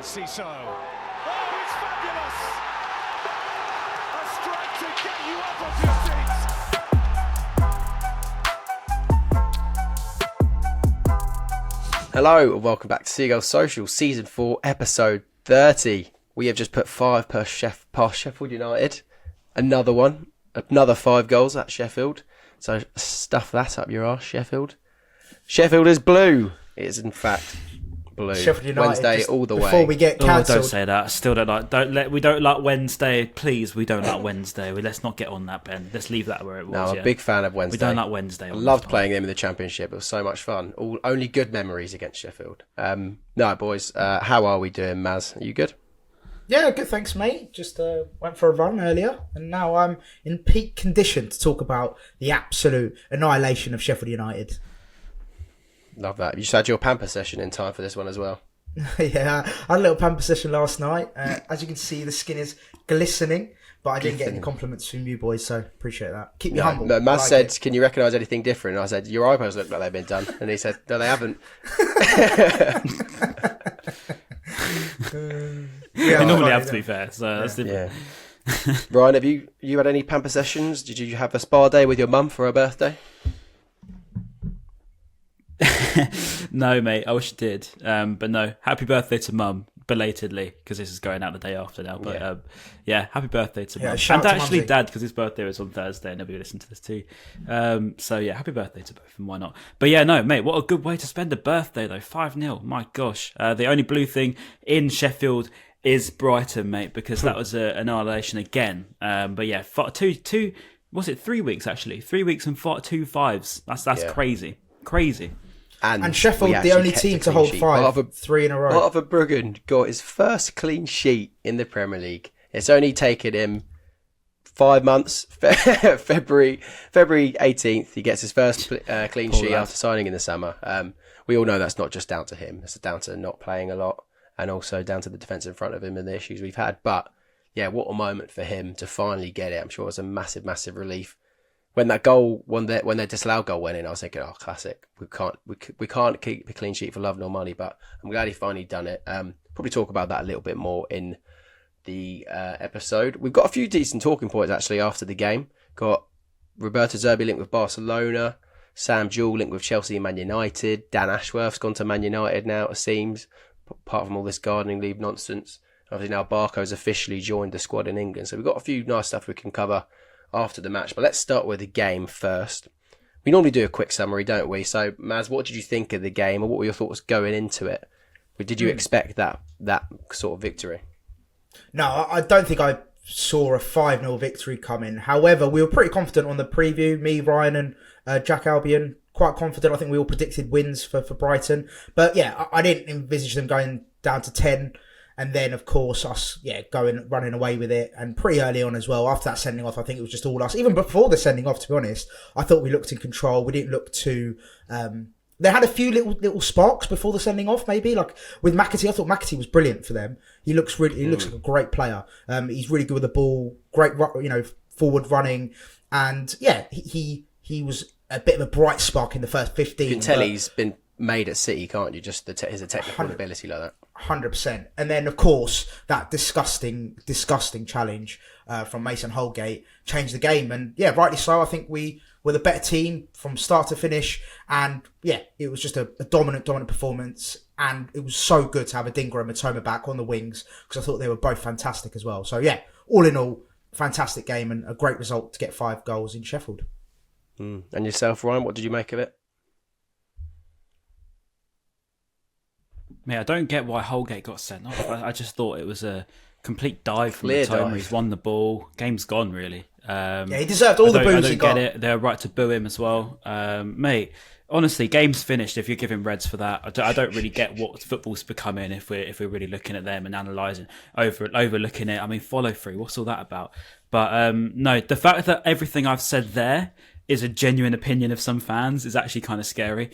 Ciso. Oh, it's fabulous! A strike to get you up off your seats. Hello and welcome back to Seagulls Social, Season 4, Episode 30. We have just put 5 past Sheffield United. Another 5 goals at Sheffield. So stuff that up your arse, Sheffield. Sheffield is blue. It is in fact blue. Sheffield United, Wednesday all the way. Before we get cancelled. Don't say that. I still don't like. We don't like Wednesday. Please, we don't like Wednesday. Let's not get on that, Ben. Let's leave that where it was. No, I'm a big fan of Wednesday. We don't like Wednesday. I loved playing them in the Championship. It was so much fun. Only good memories against Sheffield. No, boys. How are we doing, Maz? Are you good? Yeah, good, thanks, mate. Just went for a run earlier, and now I'm in peak condition to talk about the absolute annihilation of Sheffield United. Love that. You just had your pamper session in time for this one as well. Yeah, I had a little pamper session last night. As you can see, the skin is glistening, but I didn't get any compliments from you boys, so appreciate that. Keep me humble. No, Maz said, "Can you recognise anything different?" And I said, "Your eyebrows look like they've been done," and he said, "No, they haven't." They normally have, to be fair. So that's yeah. Ryan, have you had any pamper sessions? Did you have a spa day with your mum for her birthday? No, mate. I wish I did. But no. Happy birthday to Mum, belatedly, because this is going out the day after now. But yeah, happy birthday to Mum. And actually Dad, because his birthday was on Thursday and nobody listened to this too. So yeah, happy birthday to both of them. Why not? But yeah, no, mate, what a good way to spend a birthday though. 5-0. My gosh. The only blue thing in Sheffield is Brighton, mate, because that was an annihilation again. But yeah, 2 was it 3 weeks actually? 3 weeks and 2 5s. That's crazy. Crazy. And Sheffield, the only team to hold 3 in a row. Oliver Bruggen got his first clean sheet in the Premier League. It's only taken him 5 months. February 18th, he gets his first clean sheet after signing in the summer. We all know that's not just down to him. It's down to not playing a lot and also down to the defence in front of him and the issues we've had. But yeah, what a moment for him to finally get it. I'm sure it was a massive, massive relief. When that goal, when their disallowed goal went in, I was thinking, "Oh, classic! We can't keep a clean sheet for love nor money." But I'm glad he finally done it. Probably talk about that a little bit more in the episode. We've got a few decent talking points actually after the game. Got Roberto Zerbi linked with Barcelona, Sam Jewell linked with Chelsea and Man United. Dan Ashworth's gone to Man United now, it seems. Apart from all this gardening leave nonsense, obviously now Barco's officially joined the squad in England. So we've got a few nice stuff we can cover after the match, but let's start with the game first. We normally do a quick summary, don't we? So, Maz, what did you think of the game, or what were your thoughts going into it? Did you expect that sort of victory? No, I don't think I saw a 5-0 victory coming. However, we were pretty confident on the preview. Me, Ryan, and Jack Albion, quite confident. I think we all predicted wins for Brighton. But yeah, I didn't envisage them going down to 10. And then, of course, us, running away with it. And pretty early on as well, after that sending off, I think it was just all us. Even before the sending off, to be honest, I thought we looked in control. We didn't look too... They had a few little sparks before the sending off, maybe. Like with McAtee, I thought McAtee was brilliant for them. He looks like a great player. He's really good with the ball, great, forward running. And yeah, he was a bit of a bright spark in the first 15. You can tell he's been made at City, can't you? Just his technical ability like that. 100%. And then, of course, that disgusting challenge from Mason Holgate changed the game. And yeah, rightly so. I think we were the better team from start to finish. And yeah, it was just a dominant performance. And it was so good to have Adingra and Mitoma back on the wings, because I thought they were both fantastic as well. So yeah, all in all, fantastic game and a great result to get 5 goals in Sheffield. And yourself, Ryan, what did you make of it? Mate, I don't get why Holgate got sent off. I just thought it was a complete dive from Mitoma. He's won the ball. Game's gone, really. He deserved all the boos he got. I don't get it. They're right to boo him as well. Mate, honestly, game's finished if you're giving reds for that. I don't really get what football's becoming if we're really looking at them and analysing, overlooking it. I mean, follow through. What's all that about? But no, the fact that everything I've said there is a genuine opinion of some fans is actually kind of scary.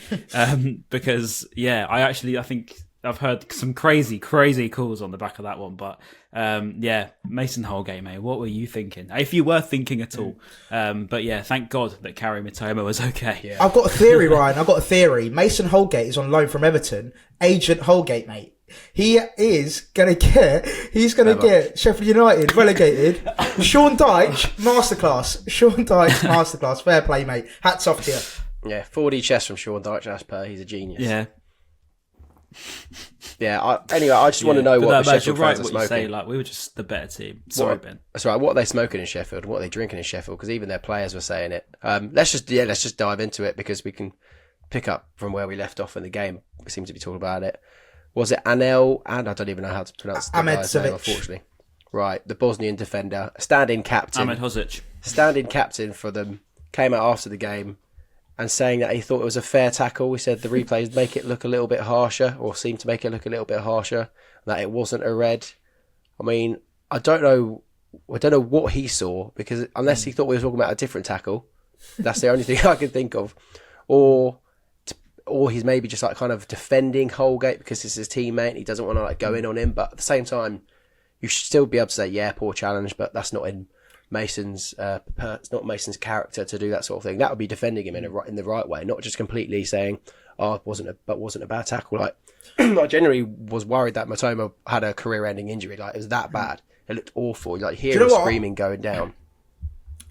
Because, yeah, I think I've heard some crazy calls on the back of that one. But yeah, Mason Holgate, mate, what were you thinking? If you were thinking at all. But yeah, thank God that Karim Mitoma was okay. Yeah. I've got a theory, Ryan. Mason Holgate is on loan from Everton. Agent Holgate, mate. He is going to get. He's going to get Sheffield United relegated. Sean Dyche, masterclass. Sean Dyche, masterclass. Fair play, mate. Hats off to you. Yeah, 4D chess from Sean Dyche, as per. He's a genius. Yeah. Yeah. Anyway, I just want to know what the Sheffield fans are smoking. You say, like, we were just the better team. Sorry, Ben. That's right. What are they smoking in Sheffield? What are they drinking in Sheffield? Because even their players were saying it. Let's just dive into it because we can pick up from where we left off in the game. We seem to be talking about it. Was it Anel? And I don't even know how to pronounce the guy's name, unfortunately. Right, the Bosnian defender, stand-in captain. Ahmed Hozic. Stand-in captain for them, came out after the game and saying that he thought it was a fair tackle. He said the replays make it look a little bit harsher, or seem to make it look a little bit harsher, that it wasn't a red. I mean, I don't know what he saw, because unless he thought we were talking about a different tackle, that's the only thing I can think of. Or he's maybe just like kind of defending Holgate because it's his teammate. He doesn't want to like go in on him, but at the same time, you should still be able to say, yeah, poor challenge, but that's not in Mason's. It's not Mason's character to do that sort of thing. That would be defending him in the right way, not just completely saying, "Oh, it wasn't a bad tackle." Like I generally was worried that Mitoma had a career-ending injury. Like it was that bad. It looked awful. Like hear him screaming going down.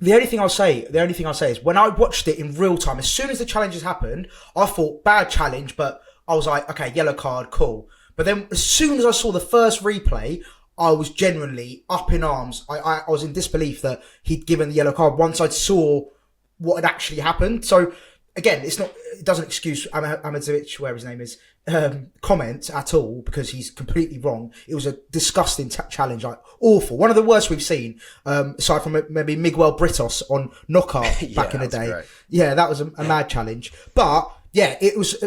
The only thing I'll say is when I watched it in real time, as soon as the challenges happened, I thought bad challenge, but I was like, okay, yellow card, cool. But then as soon as I saw the first replay, I was genuinely up in arms. I was in disbelief that he'd given the yellow card once I saw what had actually happened. So again, it doesn't excuse Amazovic, whatever his name is, comment at all, because he's completely wrong. It was a disgusting challenge, like awful. One of the worst we've seen, aside from maybe Miguel Britos on Knockout back in the day. Great. Yeah, that was a mad challenge. But yeah, it was.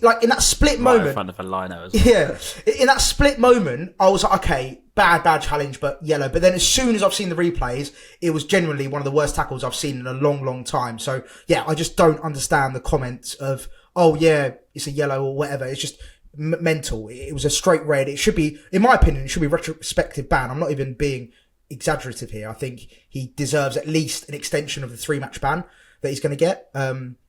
Like in that split moment, in front of a lino as well. Yeah, in that split moment, I was like, okay, bad challenge, but yellow. But then as soon as I've seen the replays, it was genuinely one of the worst tackles I've seen in a long time. So yeah, I just don't understand the comments of, oh yeah, it's a yellow or whatever. It's just mental. It was a straight red. It should be, in my opinion, it should be retrospective ban. I'm not even being exaggerative here. I think he deserves at least an extension of the 3-match ban that he's going to get.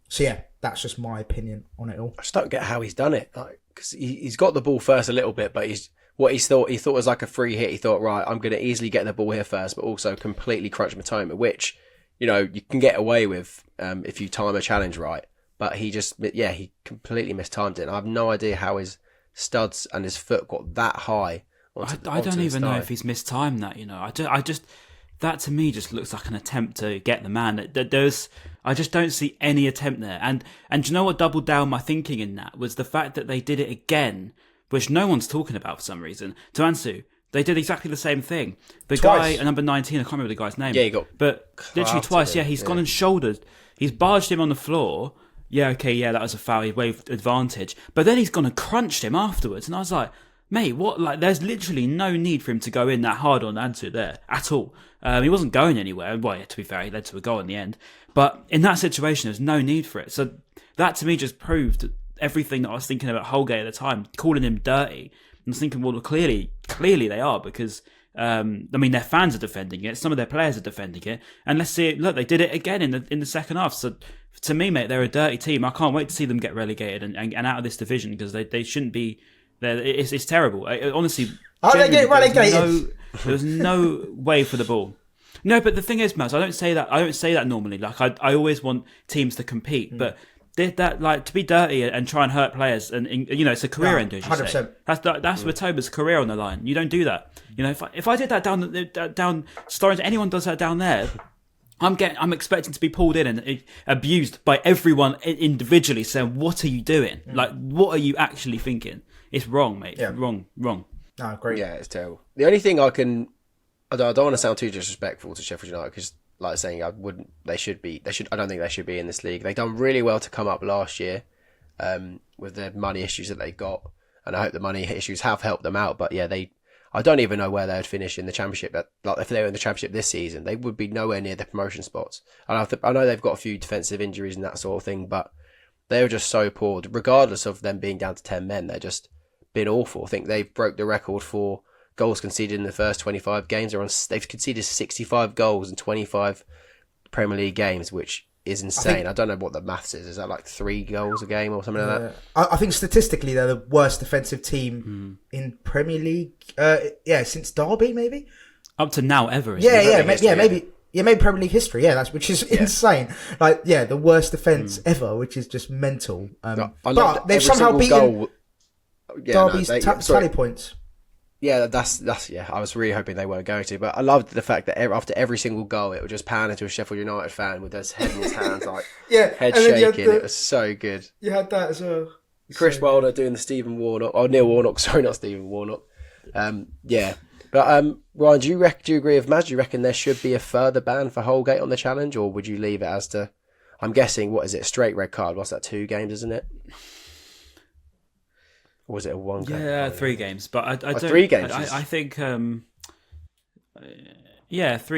So yeah, that's just my opinion on it all. I just don't get how he's done it. Because he's got the ball first a little bit, but he thought was like a free hit. He thought, right, I'm going to easily get the ball here first, but also completely crunch Mitoma, which, you know, you can get away with if you time a challenge right. But he completely mistimed it. And I have no idea how his studs and his foot got that high. I don't even know if he's mistimed that, you know. I just that to me just looks like an attempt to get the man. I just don't see any attempt there. And do you know what doubled down my thinking in that was the fact that they did it again, which no one's talking about for some reason. To Ansu, they did exactly the same thing. The Twice. guy, number 19, I can't remember the guy's name. Yeah, he got but literally twice. Yeah, he's gone and shouldered. He's barged him on the floor. Yeah, okay, yeah, that was a foul. He waved advantage. But then he's gone and crunched him afterwards. And I was like, mate, what? Like, there's literally no need for him to go in that hard on Ansu there at all. He wasn't going anywhere. Well, yeah, to be fair, he led to a goal in the end. But in that situation, there's no need for it. So that to me just proved everything that I was thinking about Holgate at the time, calling him dirty. And I was thinking, well, clearly they are, because I mean, their fans are defending it. Some of their players are defending it. And let's see it. Look, they did it again in the second half. So to me, mate, they're a dirty team. I can't wait to see them get relegated and out of this division, because they shouldn't be. It's terrible. Honestly, they get relegated? There was no way for the ball. No, but the thing is, Maz, I don't say that normally. Like I always want teams to compete, but that like to be dirty and try and hurt players, and you know, it's a career ender. 100%. That's Mitoma's career on the line. You don't do that. You know, if I did that down Storage, anyone does that down there, I'm expecting to be pulled in and abused by everyone individually, saying, "What are you doing? Like, what are you actually thinking? It's wrong, mate. Yeah. Wrong." No, great. Yeah, it's terrible. The only thing I don't want to sound too disrespectful to Sheffield United, because, like saying, I don't think they should be in this league. They've done really well to come up last year, with the money issues that they've got, and I hope the money issues have helped them out. But yeah, I don't even know where they would finish in the Championship. Like, if they were in the Championship this season, they would be nowhere near the promotion spots. And I know they've got a few defensive injuries and that sort of thing, but they were just so poor. Regardless of them being down to 10 men, they're just been awful. I think they've broke the record for goals conceded in the first 25 games. They've conceded 65 goals in 25 Premier League games, which is insane. I don't know what the maths is. Is that like 3 goals a game or something like that? I think statistically they're the worst defensive team in Premier League. Since Derby maybe. Up to now ever. Maybe Premier League history. Yeah, which is insane. Like, the worst defense ever, which is just mental. But they've somehow beaten Derby's tally points. Yeah, that's. I was really hoping they weren't going to, but I loved the fact that after every single goal, it would just pan into a Sheffield United fan with his head in his hands, like head shaking. It was so good. You had that as well. Chris Wilder doing the Stephen Warnock, Neil Warnock. Sorry, not Stephen Warnock. But Ryan, do you agree with Maz? Do you reckon there should be a further ban for Holgate on the challenge, or would you leave it as to? I'm guessing, what is it? A straight red card? What's that? 2 games, isn't it? Or was it a 1 game? Yeah, 3 games. But I don't. 3 games. I think. 3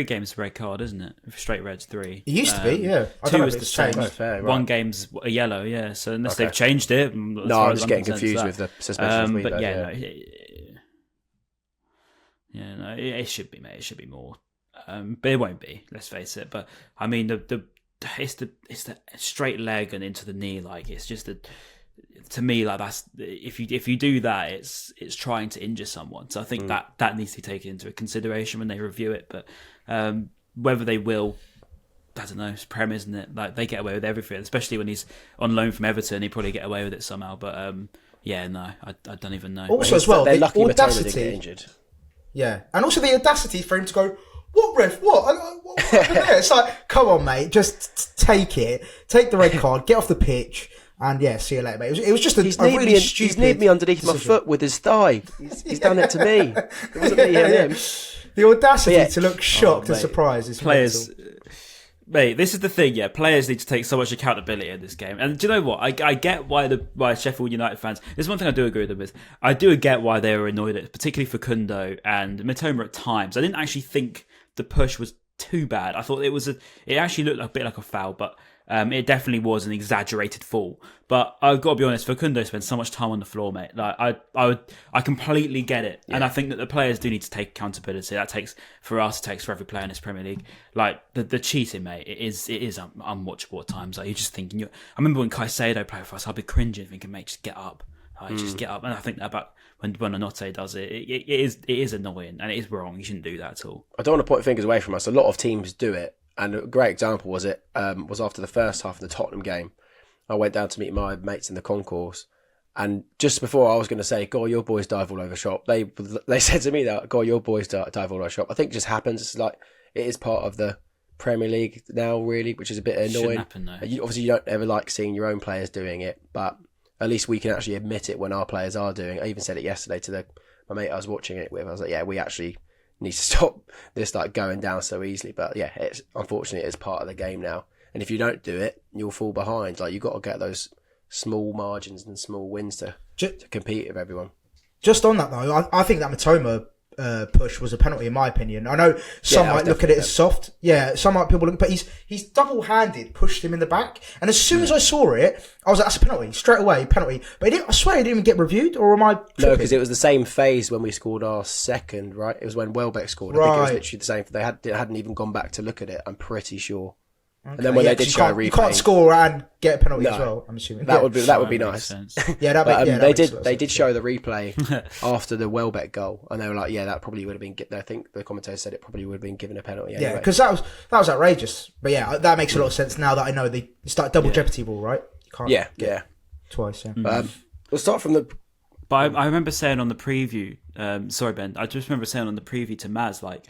games red card, isn't it? Straight red's 3. It used to be, yeah. 2 is the same. Fair, right. 1 game's a yellow, yeah. So unless they've changed it. No, I'm just getting confused with the suspensions. It should be, mate. It should be more, but it won't be. Let's face it. But I mean, it's the straight leg and into the knee. Like, it's just to me, like, that's if you do that, it's trying to injure someone. So I think that needs to be taken into consideration when they review it. But whether they will, I don't know. It's Prem, isn't it? Like, they get away with everything, especially when he's on loan from Everton. He probably get away with it somehow. But I don't even know. Also, as well, they're the lucky Mitoma audacity. didn't get injured. Yeah, and also the audacity for him to go, what ref, what happened there? It's like, come on, mate, just take the red card, get off the pitch, and see you later, mate. It was just a really stupid. He's kneed me underneath my foot with his thigh. He's done it to me. It wasn't me and him. The audacity to look shocked and surprised is players. mental. Mate, this is the thing, Players need to take so much accountability in this game. And do you know what? I get why Sheffield United fans... There's one thing I do agree with them with. I do get why they were annoyed at, particularly for Kundo and Mitoma at times. I didn't actually think the push was too bad. I thought it actually looked a bit like a foul, but it definitely was an exaggerated fall. But I've got to be honest, Facundo spends so much time on the floor, mate. Like, I completely get it. Yeah. And I think that the players do need to take accountability. That takes for every player in this Premier League. Like, the cheating, mate, it is unwatchable at times. Like, you're just thinking... I remember when Caicedo played for us, I'd be cringing, thinking, mate, just get up. Just get up. And I think that about when Buonanotte does it, it is annoying and it is wrong. You shouldn't do that at all. I don't want to point fingers away from us. A lot of teams do it. And a great example was after the first half of the Tottenham game. I went down to meet my mates in the concourse, and just before I was going to say, "God, your boys dive all over shop," they said to me that, "God, your boys dive all over shop." I think it just happens. It's like it is part of the Premier League now, really, which is a bit annoying. Shouldn't happen, though. Obviously, you don't ever like seeing your own players doing it, but at least we can actually admit it when our players are doing it. I even said it yesterday to my mate I was watching it with. I was like, "Yeah, we actually need to stop this like going down so easily." But yeah, it's unfortunately it's part of the game now. And if you don't do it, you'll fall behind. Like, you've got to get those small margins and small wins to compete with everyone. Just on that though, I think that Mitoma push was a penalty in my opinion. I know some might look at it as soft. Yeah, some might people look, but he's double-handed pushed him in the back. And as soon as I saw it, I was like, that's a penalty straight away, penalty. But I swear it didn't even get reviewed, or am I tripping? No, because it was the same phase when we scored our second, right? It was when Welbeck scored. I think it was literally the same. They hadn't even gone back to look at it. I'm pretty sure. Okay, and then when they did show a replay, you can't score and get a penalty as well. I'm assuming that would be nice. Yeah, they did show the replay after the Welbeck goal, and they were like, "Yeah, that probably would have been." I think the commentator said it probably would have been given a penalty. Anyway. Yeah, because that was outrageous. But yeah, that makes a lot of sense now that I know it's like double jeopardy rule, right? You can't get twice. Yeah. We'll start from the. But I remember saying on the preview. Sorry, Ben. I just remember saying on the preview to Maz, like,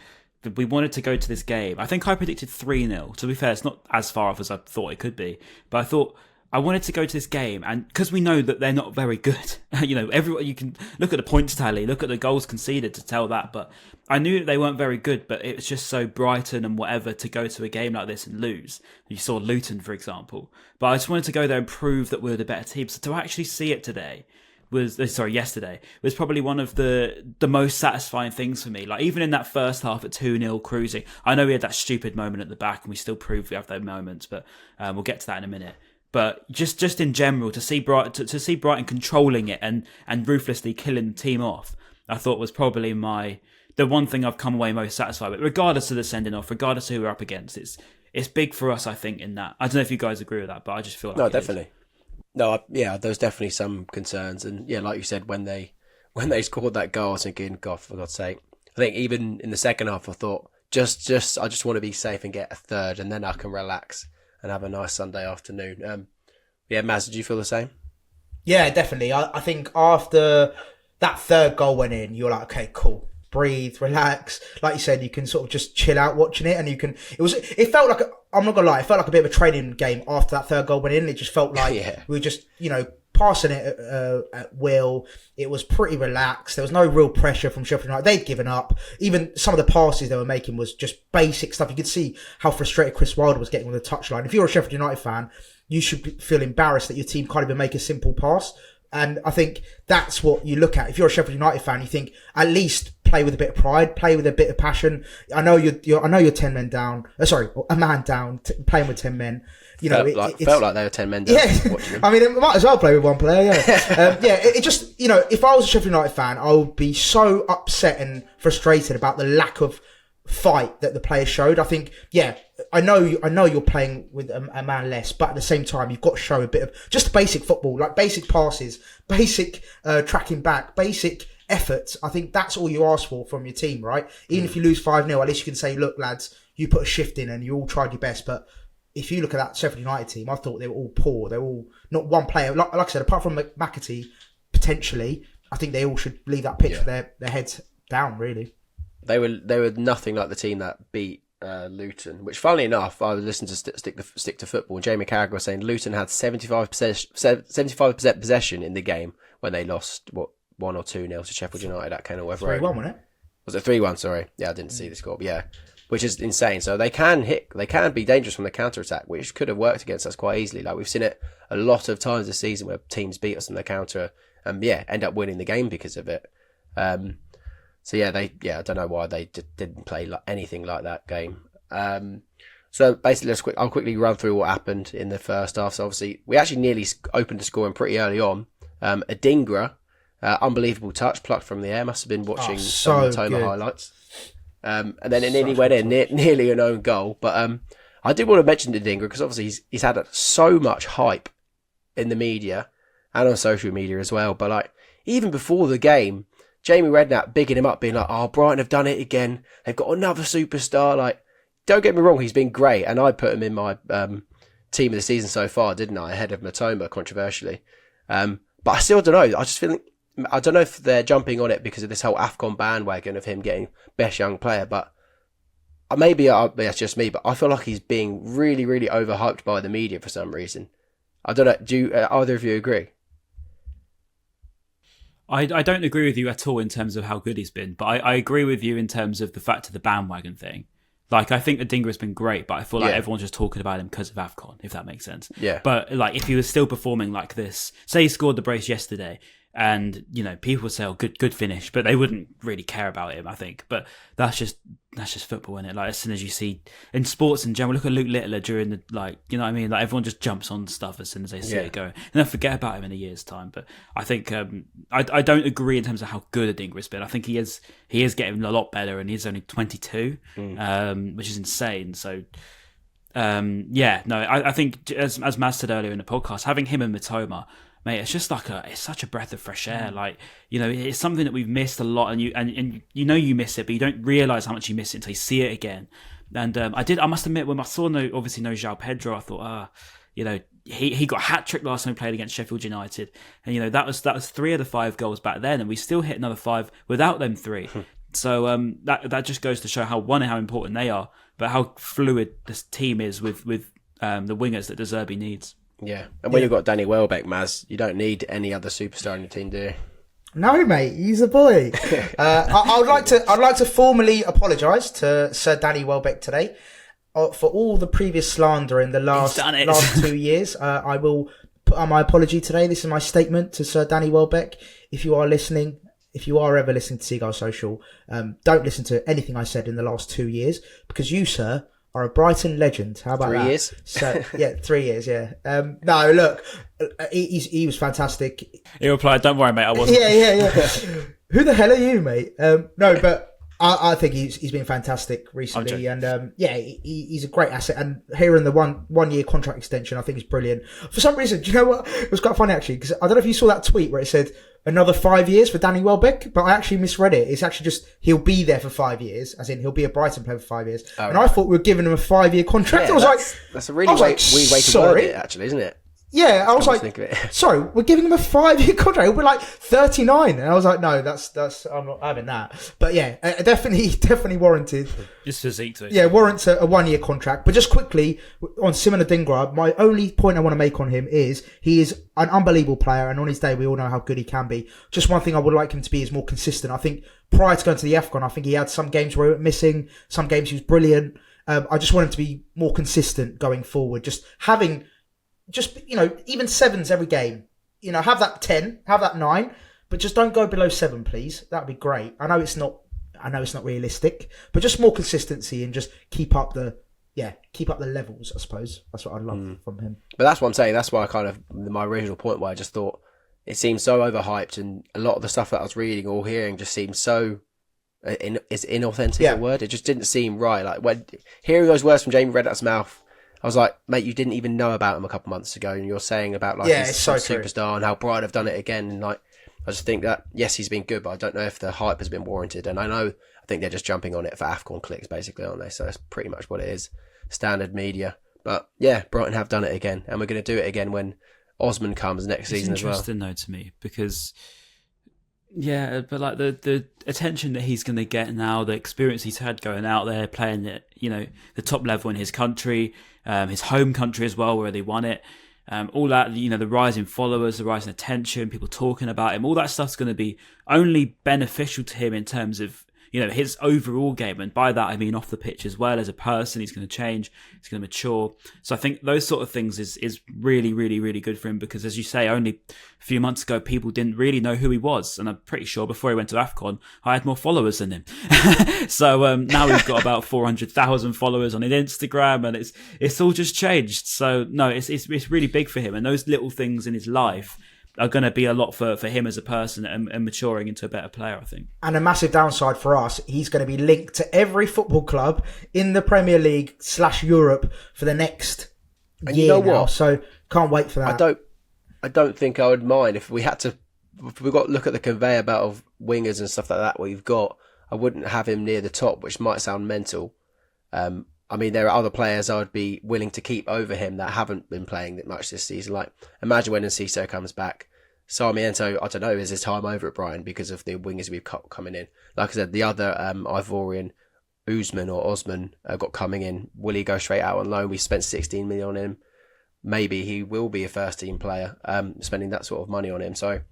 we wanted to go to this game. I think I predicted 3-0. To be fair, it's not as far off as I thought it could be. But I thought I wanted to go to this game, and because we know that they're not very good. Everyone, you can look at the points tally, look at the goals conceded to tell that. But I knew that they weren't very good, but it was just so Brighton and whatever to go to a game like this and lose. You saw Luton, for example. But I just wanted to go there and prove that we were the better team. So to actually see it yesterday was probably one of the most satisfying things for me. Like, even in that first half at 2-0 cruising, I know we had that stupid moment at the back and we still proved we have those moments, but we'll get to that in a minute. But just in general, to see Brighton controlling it and ruthlessly killing the team off, I thought was probably the one thing I've come away most satisfied with, regardless of the sending off, regardless of who we're up against. It's big for us, I think, in that. I don't know if you guys agree with that, but I just feel like No, definitely. No, there's definitely some concerns, and yeah, like you said, when they scored that goal, I was thinking, God, for God's sake. I think even in the second half, I thought, I just want to be safe and get a third, and then I can relax and have a nice Sunday afternoon. Yeah, Maz, did you feel the same? Yeah, definitely. I think after that third goal went in, you're like, okay, cool. Breathe, relax. Like you said, you can sort of just chill out watching it, and it felt like, I'm not gonna lie, it felt like a bit of a training game after that third goal went in. It just felt like we were just, passing it at will. It was pretty relaxed. There was no real pressure from Sheffield United. They'd given up. Even some of the passes they were making was just basic stuff. You could see how frustrated Chris Wilder was getting on the touchline. If you're a Sheffield United fan, you should feel embarrassed that your team can't even make a simple pass. And I think that's what you look at. If you're a Sheffield United fan, you think at least play with a bit of pride, play with a bit of passion. I know you're 10 men down. A man down, playing with 10 men. Felt like they were 10 men down. Yeah, I mean, it might as well play with one player. Yeah, it just, if I was a Sheffield United fan, I would be so upset and frustrated about the lack of fight that the players showed. I think, I know you're playing with a man less, but at the same time, you've got to show a bit of just basic football, like basic passes, basic tracking back, basic efforts. I think that's all you ask for from your team, right? Even if you lose 5-0, at least you can say, look, lads, you put a shift in and you all tried your best. But if you look at that Sheffield United team, I thought they were all poor. They were all, not one player, like I said, apart from McAtee, potentially, I think they all should leave that pitch with their heads down, really. They were nothing like the team that beat Luton, which, funnily enough, I was listening to Stick to Football, and Jamie Carragher was saying Luton had 75% possession in the game when they lost 1 or 2-0 to Sheffield United at Kenilworth Road. 3-1, wasn't it? Was it 3-1? Sorry, yeah, I didn't see the score, but yeah, which is insane. So they can be dangerous from the counter attack, which could have worked against us quite easily. Like, we've seen it a lot of times this season where teams beat us on the counter and end up winning the game because of it. So I don't know why they didn't play anything like that game. So basically, I'll quickly run through what happened in the first half. So obviously, we actually nearly opened the scoring pretty early on. Adingra, unbelievable touch, plucked from the air. Must have been watching some Mitoma highlights. And then it nearly went in, nearly an own goal. But I did want to mention Adingra because obviously he's had so much hype in the media and on social media as well. But even before the game, Jamie Redknapp bigging him up, being like, "Oh, Brighton have done it again. They've got another superstar." Don't get me wrong, he's been great, and I put him in my team of the season so far, didn't I? Ahead of Mitoma, controversially. But I still don't know. I just feel I don't know if they're jumping on it because of this whole AFCON bandwagon of him getting best young player. But maybe that's just me. But I feel like he's being really, really overhyped by the media for some reason. I don't know. Do either of you agree? I don't agree with you at all in terms of how good he's been, but I agree with you in terms of the fact of the bandwagon thing. I think Adingra's been great, but I feel like everyone's just talking about him because of AFCON, if that makes sense. Yeah. But if he was still performing like this, say he scored the brace yesterday, and people would say, "Oh, good finish," but they wouldn't really care about him, I think. But that's just football, isn't it? As soon as you see in sports in general, look at Luke Littler during the you know what I mean? Everyone just jumps on stuff as soon as they see it going, and they'll forget about him in a year's time. But I think I don't agree in terms of how good Adingra's been. I think he is getting a lot better, and he's only 22, which is insane. So. I think as Maz said earlier in the podcast, having him and Mitoma, mate, it's just it's such a breath of fresh air. It's something that we've missed a lot, and you miss it, but you don't realise how much you miss it until you see it again. And I must admit, when I saw no João Pedro, I thought, he got a hat trick last time he played against Sheffield United, and that was 3 of the 5 goals back then, and we still hit another 5 without them 3. So that just goes to show how important they are, but how fluid this team is with the wingers that De Zerbi needs. Yeah, and when you've got Danny Welbeck, Maz, you don't need any other superstar in your team, do you? No, mate, he's a boy. I'd like to formally apologise to Sir Danny Welbeck today for all the previous slander in the last 2 years. I will put on my apology today. This is my statement to Sir Danny Welbeck. If you are listening, if you are ever listening to Seagulls Social, don't listen to anything I said in the last 2 years, because you, sir, are a Brighton legend. How about 3 years? So, 3 years, yeah. No, look, he was fantastic. He replied, "Don't worry, mate, I wasn't." Yeah. Who the hell are you, mate? No, but I think he's been fantastic recently, and he's a great asset. And hearing the one year contract extension, I think is brilliant. For some reason, do you know what? It was quite funny actually, because I don't know if you saw that tweet where it said another 5 years for Danny Welbeck, but I actually misread it. It's actually just he'll be there for 5 years, as in he'll be a Brighton player for 5 years. Oh, and right. I thought we were giving him a 5-year contract. Yeah, I was that's a really weird way to word it, actually, isn't it? Yeah, I was like, sorry, we're giving him a 5-year contract. We're like 39, and I was like, no, that's I'm not having that. But yeah, definitely warranted. Just physique. Yeah, warrants a 1-year contract. But just quickly on Simon Adingra, my only point I want to make on him is he is an unbelievable player, and on his day, we all know how good he can be. Just one thing I would like him to be is more consistent. I think prior to going to the AFCON, I think he had some games where he went missing, some games he was brilliant. I just want him to be more consistent going forward. Just, even 7s every game. Have that 10, have that 9, but just don't go below 7, please. That'd be great. I know it's not realistic, but just more consistency and just keep up the levels, I suppose. That's what I'd love from him. But that's what I'm saying. That's why my original point where I just thought it seems so overhyped, and a lot of the stuff that I was reading or hearing just seemed so is inauthentic. A word. It just didn't seem right. Like when hearing those words from Jamie Redknapp's mouth, I was like, mate, you didn't even know about him a couple months ago, and you're saying about he's so a superstar and how Brighton have done it again. And I just think that yes, he's been good, but I don't know if the hype has been warranted. And I think they're just jumping on it for AFCON clicks, basically, aren't they? So that's pretty much what it is, standard media. But yeah, Brighton have done it again, and we're going to do it again when Osman comes next season as well. It's interesting though to me because. Yeah, but like the attention that he's going to get now, the experience he's had going out there, playing at the top level in his country, his home country as well, where they won it, all that, the rise in followers, the rise in attention, people talking about him, all that stuff's going to be only beneficial to him in terms of his overall game, and by that I mean off the pitch as well. As a person, he's going to change, he's going to mature. So I think those sort of things is really, really, really good for him, because as you say, only a few months ago people didn't really know who he was, and I'm pretty sure before he went to AFCON I had more followers than him. So now we've got about 400,000 followers on his Instagram, and it's all just changed. So no, it's really big for him, and those little things in his life are going to be a lot for him as a person and maturing into a better player, I think. And a massive downside for us, he's going to be linked to every football club in the Premier League / Europe for the next year now. So can't wait for that. I don't think I would mind if we got to look at the conveyor belt of wingers and stuff like that we've got. I wouldn't have him near the top, which might sound mental. I mean, there are other players I would be willing to keep over him that haven't been playing that much this season. Like, imagine when Enciso comes back. Sarmiento, I don't know, is his time over at Brighton because of the wingers we've got coming in. Like I said, the other Ivorian, Osman, got coming in. Will he go straight out on loan? We spent 16 million on him. Maybe he will be a first team player, spending that sort of money on him. So,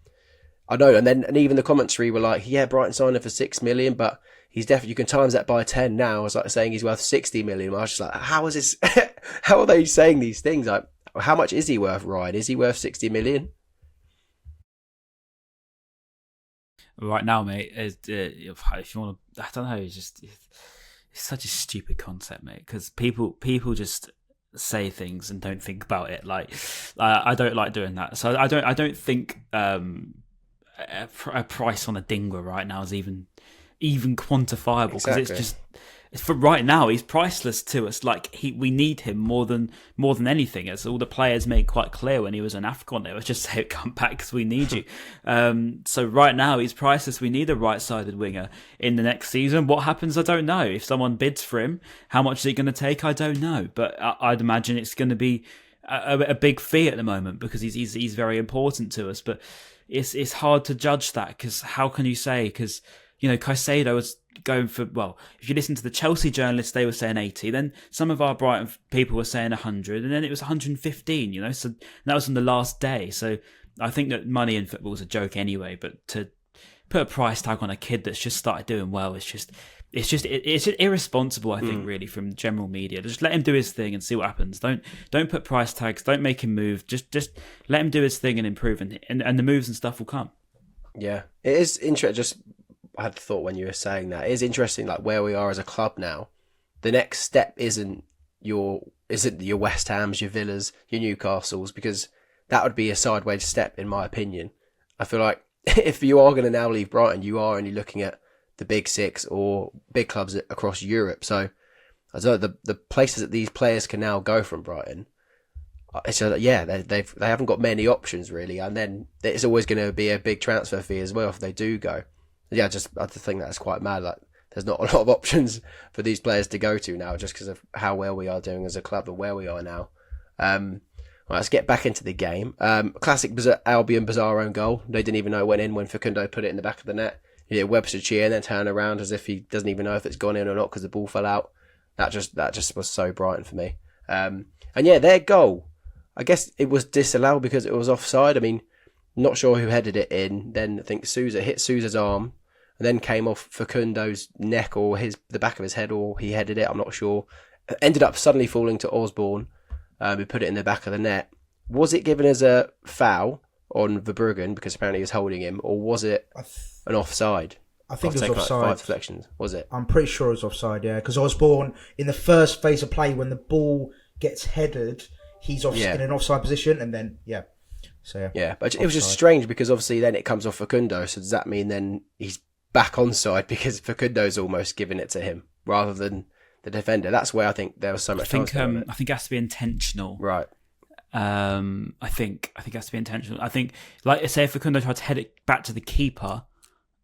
I know. And even the commentary were like, yeah, Brighton signed him for 6 million, but he's definitely, you can times that by 10 now. It's like saying he's worth 60 million. I was just like, how is this? How are they saying these things? Like, how much is he worth, Ryan? Is he worth 60 million? Right now, mate, if you want to, I don't know, it's such a stupid concept, mate, because people just say things and don't think about it. Like, I don't like doing that. So I don't think a price on Adingra right now is even quantifiable, because it's just, for right now he's priceless to us. Like, we need him more than anything. As all the players made quite clear when he was an AFCON, they was just say, come back because we need you. So right now he's priceless. We need a right-sided winger in the next season. What happens, I don't know. If someone bids for him, how much is he going to take? I don't know, but I'd imagine it's going to be a big fee at the moment, because he's very important to us. But it's hard to judge that, because how can you say? Because Caicedo was going for, well, if you listen to the Chelsea journalists, they were saying 80. Then some of our Brighton people were saying 100, and then it was 115. So that was on the last day. So I think that money in football is a joke anyway. But to put a price tag on a kid that's just started doing well, it's just irresponsible, I think, really, from general media. Just let him do his thing and see what happens. Don't put price tags. Don't make him move. Just let him do his thing and improve, and the moves and stuff will come. Yeah, it is interesting. I had the thought when you were saying that. It is interesting, like, where we are as a club now. The next step isn't your West Hams, your Villas, your Newcastles, because that would be a sideways step, in my opinion. I feel like if you are going to now leave Brighton, you are only looking at the big six or big clubs across Europe. So I don't know, the places that these players can now go from Brighton. So they haven't got many options really, and then it's always going to be a big transfer fee as well if they do go. Yeah, I just think that's quite mad. Like, there's not a lot of options for these players to go to now, just because of how well we are doing as a club and where we are now. Right, let's get back into the game. Classic Albion bizarre own goal. They didn't even know it went in when Facundo put it in the back of the net. Webster cheer and then turn around as if he doesn't even know if it's gone in or not because the ball fell out. That just was so Brighton for me. And yeah, their goal, I guess it was disallowed because it was offside. I mean, not sure who headed it in. Then I think Sousa hit Sousa's arm and then came off Facundo's neck or the back of his head, or he headed it. I'm not sure. Ended up suddenly falling to Osborne, who put it in the back of the net. Was it given as a foul on Verbruggen because apparently he was holding him, or was it an offside? I think it was offside. Like 5 deflections, was it? I'm pretty sure it was offside, yeah. Because Osborne, in the first phase of play, when the ball gets headed, he's in an offside position, and then, yeah. So, yeah. Yeah, but it was just strange because obviously then it comes off Facundo, so does that mean then he's back onside because Facundo's almost giving it to him rather than the defender? That's where I think there was so much. I think it has to be intentional, right? I think it has to be intentional. I think, like, say if Facundo tried to head it back to the keeper